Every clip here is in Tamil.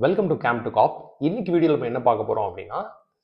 வெல்கம் டு கேம்ப் டு காப். இன்னைக்கு வீடியோவில் நம்ம என்ன பார்க்க போகிறோம் அப்படின்னா,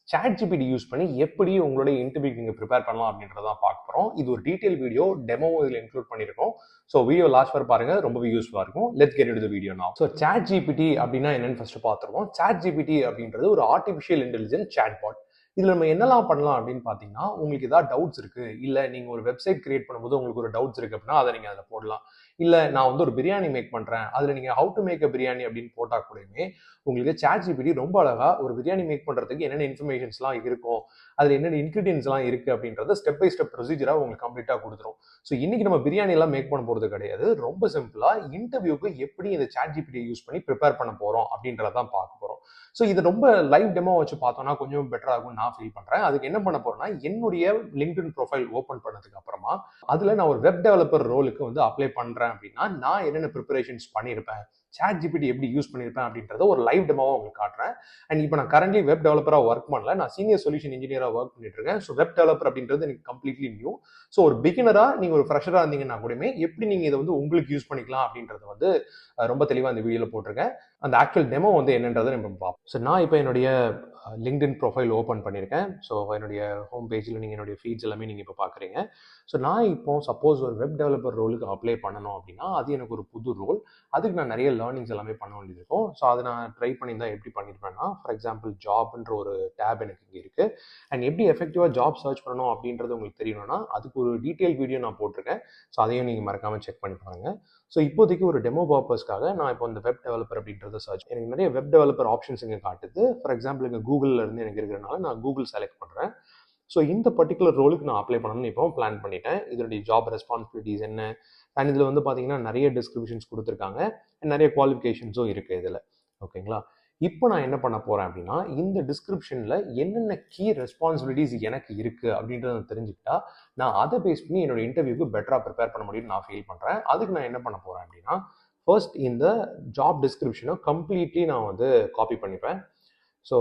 சாட் ஜிபிடி யூஸ் பண்ணி எப்படி உங்களுடைய இன்டர்வியூக்கு நீங்கள் ப்ரிப்பேர் பண்ணலாம் அப்படின்றதான் பார்க்க போகிறோம். இது ஒரு டீட்டெயில் வீடியோ, டெமோ இதில் இன்க்ளூட் பண்ணியிருக்கோம். ஸோ வீடியோ லாஸ்ட் வரை பாருங்க, ரொம்பவே யூஸ்ஃபுல்லாக இருக்கும். Let's get into the video now. So chat GPT அப்படின்னா என்னன்னு ஃபர்ஸ்ட் பார்த்துருவோம். சாட் ஜிபிடி அப்படின்றது ஒரு ஆர்டிஃபிஷியல் இன்டெலிஜென்ஸ் சாட் பாட். இதில் நம்ம என்னெல்லாம் பண்ணலாம் அப்படின்னு பார்த்தீங்கன்னா, உங்களுக்கு ஏதாவது டவுட்ஸ் இருக்குது, இல்லை நீங்கள் ஒரு வெப்சைட் கிரியேட் பண்ணும்போது உங்களுக்கு ஒரு டவுட்ஸ் இருக்குது அப்படின்னா அதை நீங்கள் அதில் போடலாம். இல்லை நான் வந்து ஒரு பிரியாணி மேக் பண்ணுறேன், அதில் நீங்கள் how to make a biryani அப்படின்னு போட்டால் கூடயுமே உங்களுக்கு சாட் ஜிபிடி ரொம்ப அழகாக ஒரு பிரியாணி மேக் பண்ணுறதுக்கு என்னென்ன இன்ஃபர்மேஷன்ஸ்லாம் இருக்கும், அதில் என்னென்ன இன்க்ரீடியன்ஸ்லாம் இருக்குது அப்படின்றத ஸ்டெப் பை ஸ்டெப் ப்ரொசீஜராக உங்களுக்கு கம்ப்ளீட்டாக கொடுத்துரும். ஸோ இன்னைக்கு நம்ம பிரியாணி எல்லாம் மேக் பண்ண போகிறது கிடையாது. ரொம்ப சிம்பிளாக இன்டர்வியூக்கு எப்படி இந்த சாட் ஜிபிடியை யூஸ் பண்ணி ப்ரிப்பேர் பண்ண போகிறோம் அப்படின்றதான் பார்க்க போகிறோம். ஸோ இது ரொம்ப லைவ் டெமோ வச்சு பார்த்தோம்னா கொஞ்சம் பெட்டராக இருக்கும் நான் ஃபீல் பண்ணுறேன். அதுக்கு என்ன பண்ண போறேன்னா, என்னுடைய லிங்க்டின் ப்ரொஃபைல் ஓப்பன் பண்ணதுக்கு அப்புறமா அதில் நான் ஒரு வெப் டெவலப்பர் ரோலுக்கு வந்து அப்ளை பண்ணுறேன் அப்படின்னா நான் என்னென்ன ப்ரிப்பரேஷன்ஸ் பண்ணியிருப்பேன், சாட் ஜிபிடி எப்படி யூஸ் பண்ணியிருப்பேன் அப்படின்றத ஒரு லைவ் டெமோவாக உங்களுக்கு காட்டுறேன். அண்ட் இப்போ நான் கரண்ட்லி வெப் டெவலப்பராக ஒர்க் பண்ணல, நான் சீனியர் சொல்யூஷன் இன்ஜினியராக ஒர்க் பண்ணிட்டு இருக்கேன். ஸோ வெப் டெவலப்பர் அப்படின்றது எனக்கு கம்ப்ளீட்லி நியூ. ஸோ ஒரு பிகினராக நீங்கள் ஒரு ஃப்ரெஷராக இருந்தீங்கன்னா கூடமே எப்படி நீங்கள் இதை வந்து உங்களுக்கு யூஸ் பண்ணிக்கலாம் அப்படின்றத வந்து ரொம்ப தெளிவாக இந்த வீடியோவில் போட்டிருக்கேன். அந்த ஆக்சுவல் டெமோ வந்து என்னன்றதை நம்ம பார்ப்போம். ஸோ நான் இப்போ என்னுடைய லிங்க்டின் ப்ரொஃபைல் ஓப்பன் பண்ணியிருக்கேன். ஸோ என்னுடைய ஹோம் பேஜில் நீங்கள் என்னுடைய ஃபீட்ஸ் எல்லாமே நீங்கள் இப்போ பார்க்குறீங்க. ஸோ நான் இப்போ சப்போஸ் ஒரு வெப் டெவலப்பர் ரோலுக்கு அப்ளை பண்ணணும் அப்படின்னா அது எனக்கு ஒரு புது ரோல். அதுக்கு நான் நிறைய லேர்னிங்ஸ் எல்லாமே பண்ண வேண்டியது இருக்கும். ஸோ அதை நான் ட்ரை பண்ணி தான் எப்படி பண்ணியிருப்பேன்னா, ஃபார் எக்ஸாம்பிள் ஜாப்ன்ற ஒரு டேப் எனக்கு இங்கே இருக்குது. அண்ட் எப்படி எஃபெக்டிவாக ஜாப் சர்ச் பண்ணணும் அப்படின்றது உங்களுக்கு தெரியணும்னா அதுக்கு ஒரு டீட்டெயில் வீடியோ நான் போட்டிருக்கேன். ஸோ அதையும் நீங்கள் மறக்காமல் செக் பண்ணி பாருங்கள். ஸோ இப்போதைக்கு ஒரு டெமோ பர்பஸ்க்காக நான் இப்போ இந்த வெப் டெவலப்பர் அப்படின்றத சர்ச் எனக்கு நிறைய வெப் டெவலப்பர் ஆப்ஷன்ஸ் இங்கே காட்டுது. ஃபார் எக்ஸாம்பிள் இங்கே கூகுளில் இருந்து எனக்கு இருக்கிறனால நான் கூகுள் செலக்ட் பண்ணுறேன். ஸோ இந்த பர்டிகுலர் ரோலுக்கு நான் அப்ளை பண்ணணும்னு இப்போ பிளான் பண்ணிட்டேன். இதனுடைய ஜாப் ரெஸ்பான்சிபிலிட்டிஸ் என்ன, அண்ட் இதில் வந்து பார்த்தீங்கன்னா நிறைய டிஸ்கிரிப்ஷன்ஸ் கொடுத்துருக்காங்க, நிறைய குவாலிஃபிகேஷன்ஸும் இருக்குது இதில். ஓகேங்களா? இப்போ நான் என்ன பண்ண போகிறேன் அப்படின்னா, இந்த டிஸ்கிரிப்ஷனில் என்னென்ன கீ ரெஸ்பான்சிபிலிட்டிஸ் எனக்கு இருக்குது அப்படின்றத நான் தெரிஞ்சுக்கிட்டா நான் அதை பேஸ் பண்ணி என்னோட இன்டர்வியூக்கு பெட்டராக ப்ரிப்பேர் பண்ண முடியும்னு நான் ஃபீல் பண்ணுறேன். அதுக்கு நான் என்ன பண்ண போகிறேன் அப்படின்னா, ஃபர்ஸ்ட் இந்த ஜாப் டிஸ்கிரிப்ஷனை கம்ப்ளீட்லி நான் வந்து காப்பி பண்ணிப்பேன். ஸோ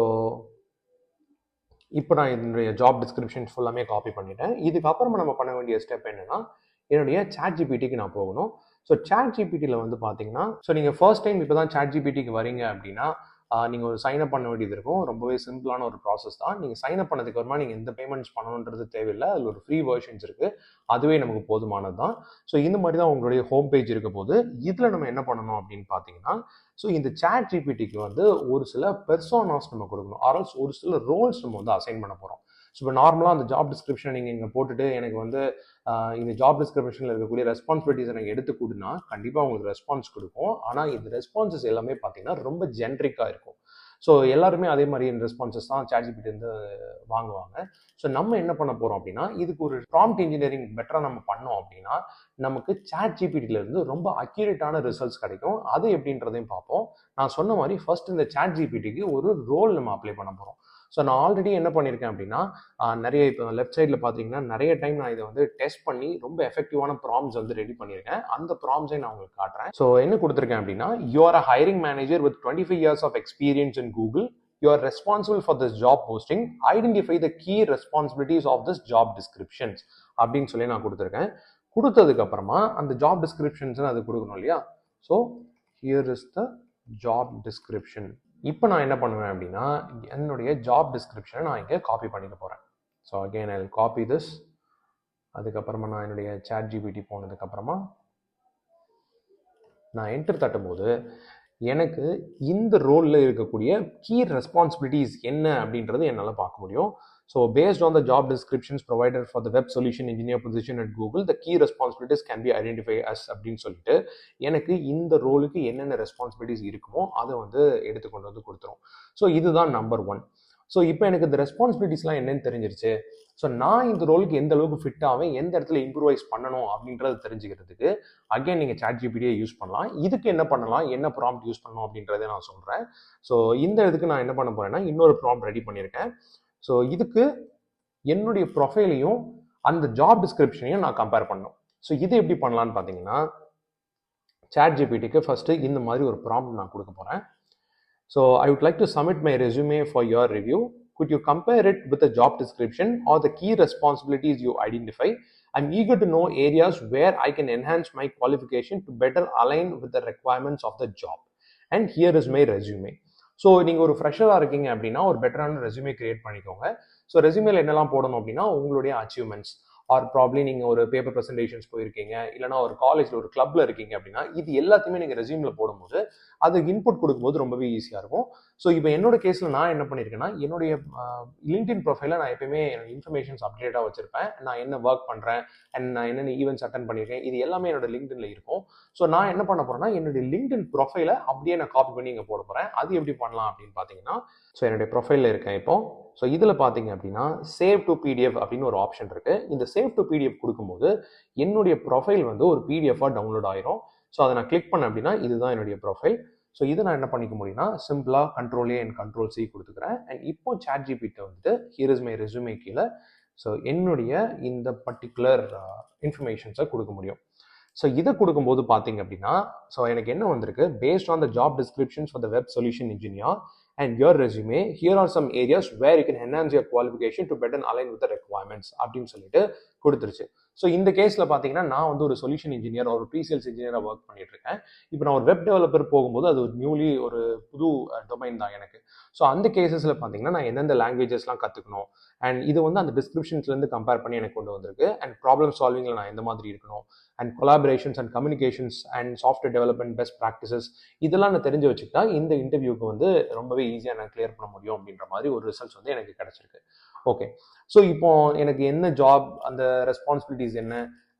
இப்போ நான் என்னுடைய ஜாப் டிஸ்கிரிப்ஷன் ஃபுல்லாமே காப்பி பண்ணிட்டேன். இதுக்கப்புறமா நம்ம பண்ண வேண்டிய ஸ்டெப் என்னன்னா, என்னுடைய சாட் ஜிபிடிக்கு நான் போகணும். ஸோ சாட் ஜிபிடியில் வந்து பார்த்தீங்கன்னா, ஸோ நீங்கள் ஃபர்ஸ்ட் டைம் இப்போ தான் சாட் ஜிபிடிக்கு வரீங்க அப்படின்னா நீங்கள் ஒரு சைன்அப் பண்ண வேண்டியது இருக்கும். ரொம்பவே சிம்பிளான ஒரு ப்ராசஸ் தான். நீங்கள் சைன்அப் பண்ணதுக்கு அப்புறமா நீங்கள் எந்த பேமெண்ட்ஸ் பண்ணணுன்றது தேவையில்லை. அதில் ஒரு ஃப்ரீ வெர்ஷன்ஸ் இருக்குது, அதுவே நமக்கு போதுமானது தான். ஸோ இந்த மாதிரி தான் உங்களுடைய ஹோம் பேஜ் இருக்க போது. இதில் நம்ம என்ன பண்ணணும் அப்படின்னு பார்த்தீங்கன்னா, ஸோ இந்த சாட் ஜிபிடிக்கு வந்து ஒரு சில பெர்சோனாஸ் நம்ம கொடுக்கணும், ஆர்எல்ஸ் ஒரு சில ரோல்ஸ் நம்ம வந்து அசைன் பண்ண போகிறோம். ஸோ இப்போ நார்மலாக அந்த ஜாப் டிஸ்கிரிப்ஷன் நீங்கள் இங்கே போட்டுட்டு எனக்கு வந்து இந்த ஜாப் டிஸ்கிரிப்ஷனில் இருக்கக்கூடிய ரெஸ்பான்சிபிலிட்டிஸ் எனக்கு எடுத்து கொடுனா கண்டிப்பாக உங்களுக்கு ரெஸ்பான்ஸ் கொடுக்கும். ஆனால் இந்த ரெஸ்பான்சஸ் எல்லாமே பார்த்தீங்கன்னா ரொம்ப ஜென்ரிக்காக இருக்கும். ஸோ எல்லாருமே அதே மாதிரி ரெஸ்பான்சஸ் தான் சாட் ஜிபிடி வந்து வாங்குவாங்க. ஸோ நம்ம என்ன பண்ண போகிறோம் அப்படின்னா, இதுக்கு ஒரு ப்ராம்ப்ட் இன்ஜினியரிங் பெட்டராக நம்ம பண்ணோம் அப்படின்னா நமக்கு சாட் ஜிபிடியிலேருந்து ரொம்ப அக்யூரேட்டான ரிசல்ட்ஸ் கிடைக்கும். அது எப்படின்றதையும் பார்ப்போம். நான் சொன்ன மாதிரி ஃபர்ஸ்ட் இந்த சாட் ஜிபிடிக்கு ஒரு ரோல் நம்ம அப்ளை பண்ண போகிறோம். ஸோ நான் ஆல்ரெடி என்ன பண்ணியிருக்கேன் அப்படின்னா, நிறைய இப்போ லெஃப்ட் சைடில் பார்த்தீங்கன்னா நிறைய டைம் நான் இதை வந்து டெஸ்ட் பண்ணி ரொம்ப எஃபெக்டிவான ப்ராம்ப்ட்ஸ் வந்து ரெடி பண்ணியிருக்கேன். அந்த ப்ராம்ப்ட்ஸை நான் உங்களுக்கு காட்டுறேன். ஸோ என்ன கொடுத்துருக்கேன் அப்படின்னா, you are a hiring manager with 25 years of experience in Google. You are responsible for this job posting. Identify the key responsibilities of this job descriptions அப்படின்னு சொல்லி நான் கொடுத்துருக்கேன். கொடுத்ததுக்கு அப்புறமா அந்த ஜாப் டிஸ்கிரிப்ஷன்ஸ் அது கொடுக்கணும் இல்லையா? So here is the job description. இப்போ நான் என்ன பண்ணுவேன் அப்படின்னா, என்னுடைய ஜாப் டிஸ்கிரிப்ஷனை நான் இங்கே காப்பி பண்ணிக்க போகிறேன். So again I will copy this. அதுக்கப்புறமா நான் என்னுடைய சாட் ஜிபிடி போனதுக்கப்புறமா நான் என்டர் தட்டும்போது எனக்கு இந்த ரோலில் இருக்கக்கூடிய கீ ரெஸ்பான்சிபிலிட்டிஸ் என்ன அப்படின்றது என்னால் பார்க்க முடியும். So paste on the job descriptions provided for the web solution engineer position at Google, the key responsibilities can be identify as அப்படின்னு சொல்லிட்டு எனக்கு இந்த ரோலுக்கு என்னென்ன ரெஸ்பான்சிபிலிட்டிஸ் இருக்குமோ அதை வந்து எடுத்துக்கொண்டு வந்து கொடுத்துரும். ஸோ இதுதான் நம்பர் 1. ஸோ இப்போ எனக்கு இந்த ரெஸ்பான்சிபிலிட்டிஸ்லாம் என்னன்னு தெரிஞ்சிருச்சு. ஸோ நான் இந்த ரோலுக்கு எந்த அளவுக்கு ஃபிட் ஆவேன், எந்த இடத்துல இம்ப்ரூவைஸ் பண்ணணும் அப்படின்றது தெரிஞ்சுக்கிறதுக்கு அகைன் நீங்கள் சாட் ஜிபிடியை யூஸ் பண்ணலாம். இதுக்கு என்ன பண்ணலாம், என்ன ப்ராம்ப்ட் யூஸ் பண்ணணும் அப்படின்றத நான் சொல்கிறேன். ஸோ இந்த இதுக்கு நான் என்ன பண்ண போகிறேன்னா, இன்னொரு ப்ராம்ப்ட் ரெடி பண்ணியிருக்கேன். ஸோ இதுக்கு என்னுடைய ப்ரொஃபைலையும் அந்த ஜாப் டிஸ்கிரிப்ஷனையும் நான் கம்பேர் பண்ணணும். ஸோ இது எப்படி பண்ணலான்னு பார்த்தீங்கன்னா, சாட் ஜிபிடிக்கு ஃபர்ஸ்ட் இந்த மாதிரி ஒரு ப்ராம்ப்ட் நான் கொடுக்க போகிறேன். So I would like to submit my resume for your review. Could you compare it with the job description or the key responsibilities you identify? I'm eager to know areas where I can enhance my qualification to better align with the requirements of the job. And here is my resume. So நீங்கள் ஒரு ஃப்ரெஷராக இருக்கீங்க அப்படின்னா ஒரு பெட்டரான ரெஸ்யூமே கிரியேட் பண்ணிக்கோங்க. ஸோ ரெஸ்யூமேல என்னெல்லாம் போடணும் அப்படின்னா உங்களுடைய அச்சீவ்மெண்ட்ஸ் ஆர் ப்ராப்ளி நீங்கள் ஒரு பேப்பர் ப்ரெசன்டேஷன்ஸ் போயிருக்கீங்க, இல்லைனா ஒரு காலேஜில் ஒரு கிளப்ல இருக்கீங்க அப்படின்னா இது எல்லாத்தையுமே நீங்கள் ரெஸ்யூமில் போடும்போது அது இன்புட் கொடுக்கும்போது ரொம்பவே ஈஸியாக இருக்கும். ஸோ இப்போ என்னோட கேஸில் நான் என்ன பண்ணியிருக்கேன்னா என்னுடைய லிங்க்டின் ப்ரொஃபைலில் நான் எப்பயுமே என்னோட இன்ஃபர்மேஷன்ஸ் அப்டேட்டாக வச்சிருப்பேன். நான் என்ன ஒர்க் பண்ணுறேன் அண்ட் நான் என்னென்ன ஈவெண்ட்ஸ் அட்டன் பண்ணியிருக்கேன் இது எல்லாமே என்னோட லிங்க்டின்ல இருக்கும். ஸோ நான் என்ன பண்ண போறேன்னா என்னுடைய லிங்க்டின் ப்ரொஃபைலை அப்படியே நான் காப்பி பண்ணி இங்கே போட போகிறேன். அது எப்படி பண்ணலாம் அப்படின்னு பார்த்தீங்கன்னா ஸோ என்னுடைய ப்ரொஃபைலில் இருக்கேன் இப்போ. ஸோ இதில் பார்த்தீங்க அப்படின்னா சேவ் டு பிடிஎஃப் அப்படின்னு ஒரு ஆப்ஷன் இருக்கு. இந்த சேவ் டு பிடிஎஃப் கொடுக்கும்போது என்னுடைய ப்ரொஃபைல் வந்து ஒரு பிடிஎஃபாக டவுன்லோட் ஆயிரும். ஸோ அதை நான் கிளிக் பண்ணேன் அப்படின்னா இதுதான் என்னுடைய ப்ரொஃபைல். ஸோ இதை நான் என்ன பண்ணிக்க முடியும்னா சிம்பிளாக Ctrl+A அண்ட் Ctrl+C கொடுத்துக்கிறேன். அண்ட் இப்போ ChatGPT வந்துட்டு ஹியர் இஸ் மை ரெஸ்யூமே கீழே ஸோ என்னுடைய இந்த பர்டிகுலர் இன்ஃபர்மேஷன்ஸை கொடுக்க முடியும். ஸோ இதை கொடுக்கும்போது பார்த்தீங்க அப்படின்னா ஸோ எனக்கு என்ன வந்திருக்கு, paste on the job descriptions for the web solution engineer and your resume, here are some areas where you can enhance your qualification to better align with the requirements அப்படின்னு சொல்லிட்டு கொடுத்துருச்சு. ஸோ இந்த கேஸில் பார்த்தீங்கன்னா நான் வந்து ஒரு சொல்யூஷன் இன்ஜினியர் ஒரு ப்ரீசேல்ஸ் இன்ஜினியராக ஒர்க் பண்ணிட்டு இருக்கேன். இப்போ நான் ஒரு வெப் டெவலப்பர் போகும்போது அது ஒரு நியூலி ஒரு புது டொமைன் தான் எனக்கு. ஸோ அந்த கேசஸில் பார்த்தீங்கன்னா நான் எந்தெந்த லாங்குவேஜஸ்லாம் கற்றுக்கணும் அண்ட் இது வந்து அந்த டிஸ்கிரிப்ஷன்ஸ்லேருந்து கம்பேர் பண்ணி எனக்கு கொண்டு வந்திருக்கு. அண்ட் ப்ராப்ளம் சால்விங்கில் நான் எந்த மாதிரி இருக்கணும் and collaborations and communications and software development best practices இதெல்லாம் நான் தெரிஞ்சு வச்சுக்கிட்டா இந்த இன்டர்வியூக்கு வந்து ரொம்பவே ஈஸியாக நான் கிளியர் பண்ண முடியும் அப்படின்ற மாதிரி ஒரு ரிசல்ட்ஸ் வந்து எனக்கு கிடைச்சிருக்கு. ஓகே, ஸோ இப்போ எனக்கு என்ன ஜாப், அந்த ரெஸ்பான்சிபிலிட்டிஸ் என்ன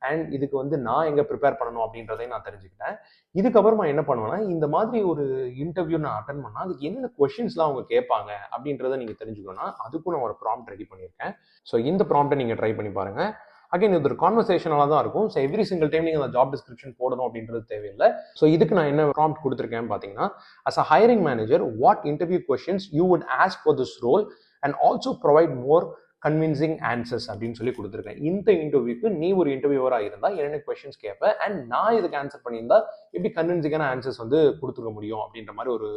அண்ட் இதுக்கு வந்து நான் எங்கே ப்ரிப்பேர் பண்ணணும் அப்படின்றதையும் நான் தெரிஞ்சுக்கிட்டேன். இதுக்கப்புறமா என்ன பண்ணுவேன்னா இந்த மாதிரி ஒரு இன்டர்வியூ நான் அட்டன் பண்ணால் அதுக்கு என்னென்ன கொஷின்ஸ்லாம் அவங்க கேட்பாங்க அப்படின்றத நீங்கள் தெரிஞ்சுக்கணும்னா அதுக்கும் நான் ஒரு ப்ராம்ப்ட் ரெடி பண்ணியிருக்கேன். ஸோ இந்த ப்ராம்ப்டை நீங்கள் ட்ரை பண்ணி பாருங்கள். அகைன் இது ஒரு கான்வர்சேஷனாக தான் இருக்கும். ஸோ எவ்ரி சிங்கிள் டைம் நீங்கள் அந்த ஜாப் டிஸ்கிரிப்ஷன் போடணும் அப்படின்றது தேவையில்லை. ஸோ இதுக்கு நான் என்ன ப்ராம்ப்ட் கொடுத்துருக்கேன்னு பார்த்தீங்கன்னா as a hiring manager what interview questions you would ask for this role and also provide more convincing answers அப்படின்னு சொல்லி கொடுத்துருக்கேன். இந்த இன்டர்வியூக்கு நீ ஒரு இன்டர்வியூவராக இருந்தால் என்னென்ன கொஸ்டின்ஸ் கேட்பேன் அண்ட் நான் இதுக்கு ஆன்சர் பண்ணியிருந்தா எப்படி கன்வின்சிங்கான ஆன்சர்ஸ் வந்து கொடுத்துக்க முடியும் அப்படின்ற மாதிரி ஒரு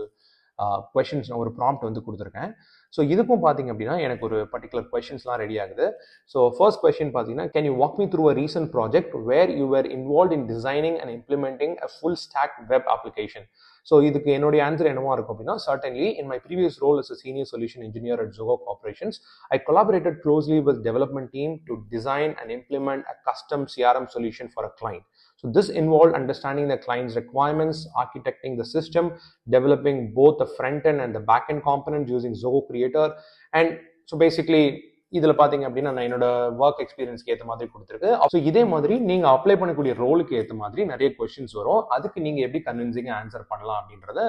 கொஷின்ஸ் நான் ஒரு ப்ராம்ப்ட் வந்து கொடுத்துருக்கேன். ஸோ இதுக்கும் பார்த்தீங்க அப்படின்னா எனக்கு ஒரு பர்டிகுலர் கொஷின்ஸ்லாம் ரெடி ஆகுது. ஸோ ஃபர்ஸ்ட் கொஸ்டின் பார்த்தீங்கன்னா can you walk me through a recent project where you were involve in designing and implementing a full stack web application. So இதுக்கு என்னுடைய ஆன்சர் என்னவா இருக்கும் அப்படின்னா certainly in my previous role as a senior solution engineer at Zoho Corporations, I collaborated closely with development team to design and implement a custom CRM solution for a client. So this involved understanding the client's requirements, architecting the system, developing both the front end and the back end components using Zoho Creator. And so basically இதில் பார்த்தீங்க அப்படின்னா நான் என்னோட ஒர்க் எக்ஸ்பீரியன்ஸ்க்கு ஏற்ற மாதிரி கொடுத்துருக்கு. ஸோ இதே மாதிரி நீங்கள் அப்ளை பண்ணக்கூடிய ரோலுக்கு ஏற்ற மாதிரி நிறைய கொஸ்டின்ஸ் வரும். அதுக்கு நீங்கள் எப்படி கன்வின்சிங்காக ஆன்சர் பண்ணலாம் அப்படின்றத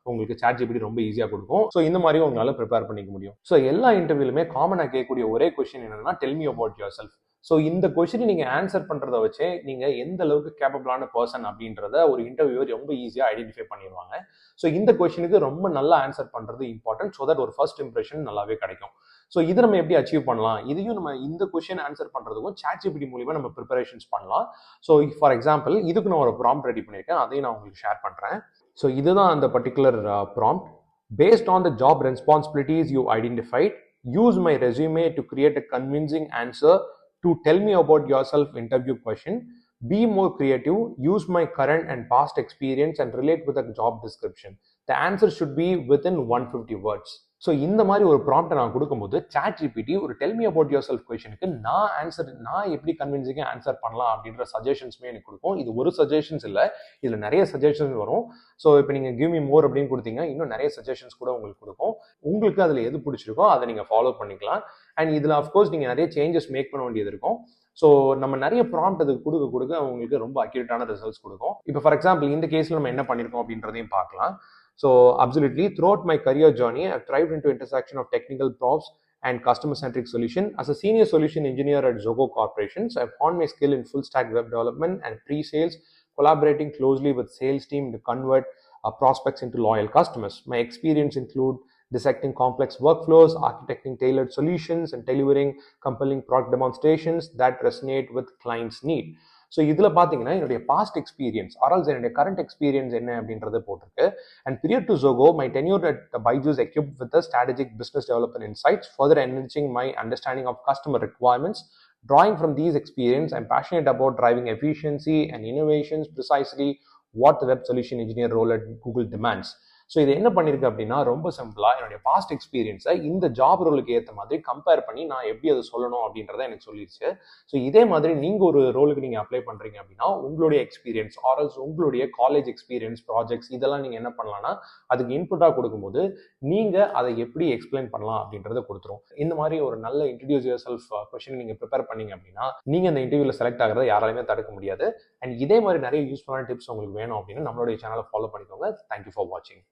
உங்களுக்கு ChatGPT ரொம்ப ஈஸியாக கொடுக்கும். ஸோ இந்த மாதிரி உங்களால் ப்ரிப்பேர் பண்ணிக்க முடியும். ஸோ எல்லா இன்டர்வியூலுமே காமனாக கேட்கக்கூடிய ஒரே கொஸ்டின் என்னன்னா tell me about your self. So இந்த கொஸ்டினை நீங்கள் ஆன்சர் பண்ணுறத வச்சே நீங்கள் எந்த அளவுக்கு கேப்பபிளான பர்சன் அப்படின்றத ஒரு இன்டர்வியூவர் ரொம்ப ஈஸியாக ஐடென்டிஃபை பண்ணிடுவாங்க. ஸோ இந்த கொஸ்டினுக்கு ரொம்ப நல்லா ஆன்சர் பண்ணுறது இம்பார்ட்டன்ட். ஸோ தட் ஒரு ஃபர்ஸ்ட் இம்ப்ரெஷன் நல்லாவே கிடைக்கும். ஸோ இது நம்ம எப்படி அச்சீவ் பண்ணலாம், இதையும் நம்ம இந்த கொஸ்டின் ஆன்சர் பண்ணுறதுக்கும் ChatGPT மூலிமா நம்ம ப்ரிப்பரேஷன்ஸ் பண்ணலாம். ஸோ ஃபார் எக்ஸாம்பிள் இதுக்கு நான் ஒரு ப்ராம்ப்ட் ரெடி பண்ணியிருக்கேன், அதையும் நான் உங்களுக்கு ஷேர் பண்ணுறேன். ஸோ இதுதான் அந்த particular prompt. Paste on the job responsibilities you identified, use my resume to create a convincing answer to tell me about yourself interview question. Be more creative, use my current and past experience and relate with the job description. The answer should be within 150 words. So இந்த மாதிரி ஒரு ப்ராம்ப்டை நான் கொடுக்கும்போது ChatGPT ஒரு tell me about your self கொஸ்டினுக்கு நான் எப்படி கன்வின்சிங்காக ஆன்சர் பண்ணலாம் அப்படின்ற சஜஷன்ஸுமே எனக்கு கொடுக்கும். இது ஒரு சஜஷன்ஸ் இல்லை, இதில் நிறைய சஜஷன்ஸ் வரும். ஸோ இப்போ நீங்கள் கிவ் மீ மோர் அப்படின்னு கொடுத்தீங்க இன்னும் நிறைய சஜஷன்ஸ் கூட உங்களுக்கு கொடுக்கும். உங்களுக்கு அதில் எது பிடிச்சிருக்கோ அதை நீங்கள் ஃபாலோ பண்ணிக்கலாம். அண்ட் இதில் அஃப்கோர்ஸ் நீங்கள் நிறைய சேஞ்சஸ் மேக் பண்ண வேண்டியது இருக்கும். ஸோ நம்ம நிறைய ப்ராம்ப்ட் அதுக்கு கொடுக்க உங்களுக்கு ரொம்ப அக்யூரேட்டான ரிசல்ட்ஸ் கொடுக்கும். இப்போ ஃபார் எக்ஸாம்பிள் இந்த கேஸில் நம்ம என்ன பண்ணியிருக்கோம் அப்படின்றதையும் பார்க்கலாம். So absolutely, throughout my career journey, I've thrived into intersection of technical props and customer-centric solution. As a senior solution engineer at Zoho Corporations, I've honed my skill in full-stack web development and pre-sales, collaborating closely with sales team to convert prospects into loyal customers. My experience include dissecting complex workflows, architecting tailored solutions, and delivering compelling product demonstrations that resonate with clients' need. So இதில் பார்த்தீங்கன்னா என்னுடைய பாஸ்ட் எக்ஸ்பீரியன்ஸ் ஆர்எல்ஸ் என்னுடைய கரண்ட் எக்ஸ்பீரியன்ஸ் என்ன அப்படின்றத போட்டிருக்கு. And period to Zoho, my tenure at Byju's equipped with the strategic business development insights, further enriching my understanding of customer requirements. Drawing from these experience, I'm passionate about driving efficiency and innovations, precisely what the web solution engineer role at Google demands. So இது என்ன பண்ணிருக்கு அப்படின்னா ரொம்ப சிம்பிளா என்னுடைய பாஸ்ட் எக்ஸ்பீரியன்ஸை இந்த ஜாப் ரோலுக்கு ஏற்ற மாதிரி கம்பேர் பண்ணி நான் எப்படி அதை சொல்லணும் அப்படின்றத எனக்கு சொல்லிடுச்சு. ஸோ இதே மாதிரி நீங்க ஒரு ரோலுக்கு நீங்க அப்ளை பண்றீங்க அப்படின்னா உங்களுடைய எக்ஸ்பீரியன்ஸ் ஆர்எல்ஸ் உங்களுடைய காலேஜ் எக்ஸ்பீரியன்ஸ் ப்ராஜெக்ட்ஸ் இதெல்லாம் நீங்க என்ன பண்ணலாம்னா அதுக்கு இன்புட்டா கொடுக்கும்போது நீங்க அதை எப்படி எக்ஸ்பிளைன் பண்ணலாம் அப்படின்றத கொடுத்துரும். இந்த மாதிரி ஒரு நல்ல இன்ட்ரடியூஸ் யுவர் செல்ஃப் கொஸ்டின் நீங்க ப்ரிப்பேர் பண்ணீங்க அப்படின்னா நீங்க அந்த இன்டர்வியூல செலக்ட் ஆகிறத யாராலையுமே தடுக்க முடியாது. அண்ட் இதே மாதிரி நிறைய யூஸ்ஃபுல்லான டிப்ஸ் உங்களுக்கு வேணும் அப்படின்னா நம்மளுடைய சேனலை ஃபாலோ பண்ணிக்கோங்க. தேங்க்யூ ஃபார் வாட்சிங்.